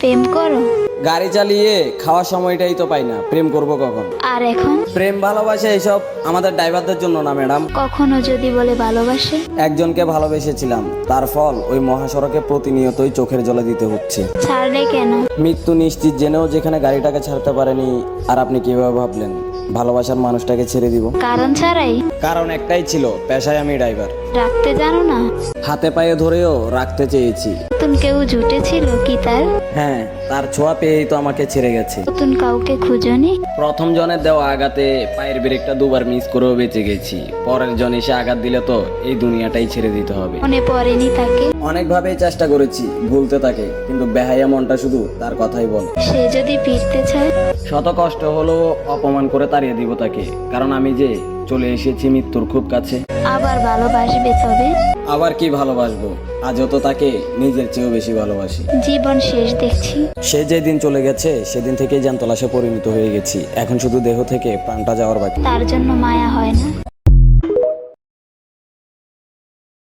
প্রেম করো? গাড়ি চালিয়ে খাওয়ার সময়টাই তো পাই না, প্রেম করব কখন? আর এখন? প্রেম ভালোবাসা এসব আমাদের ড্রাইভারদের জন্য না ম্যাডাম। কখনো যদি বলে ভালোবাসে? একজনকে ভালোবেসেছিলাম, তার ফল ওই মহাসড়কে প্রতিনিয়তই চোখের জলে দিতে হচ্ছে। ছাড়লে কেন? মৃত্যু নিশ্চিত জেনেও যেখানে গাড়িটাকে ছাড়তে পারেনি। আর আপনি কিভাবে ভাবলেন ভালোবাসার মানুষটাকে ছেড়ে দিব? কারণ ছাড়াই? কারণ একটাই ছিল, পেশায় আমি ড্রাইভার। রাখতে জানো না? হাতে পায়ে ধরেও রাখতে চেয়েছি। নতুন কেউ জুটেছিল কি তার? হ্যাঁ, তার ছোঁয়া পেয়েই তো আমাকে ছেড়ে গেছে। নতুন কাউকে খুঁজনি? প্রথম জনের দেওয়া আঘাতে পায়ের ব্রেকটা দুবার মিস করেও বেঁচে গেছি। পরের জন এসে আঘাত দিলে তো এই দুনিয়াটাই ছেড়ে দিতে হবে। মনে পড়েনি তাকে? অনেকভাবেই চেষ্টা করেছি ভুলতে তাকে, কিন্তু বেহায়া মনটা শুধু তার কথাই বলে। সে যদি ফিরতে চায়? শত কষ্ট হলো অপমান করে তাড়িয়ে দিব তাকে, কারণ আমি যে চলে এসেছি মৃত্যুর খুব কাছে। আবার ভালোবাসবে তবে? আবার কি ভালোবাসবো, আজও তো তাকে নিজের চেয়েও বেশি ভালোবাসি। জীবন শেষ দেখছি। সে যেদিন চলে গেছে সেদিন থেকেই জ্যান্ত লাশে পরিণত হয়ে গেছি। এখন শুধু দেহ থেকে প্রাণটা যাওয়ার বাকি। তার জন্য মায়া হয় না?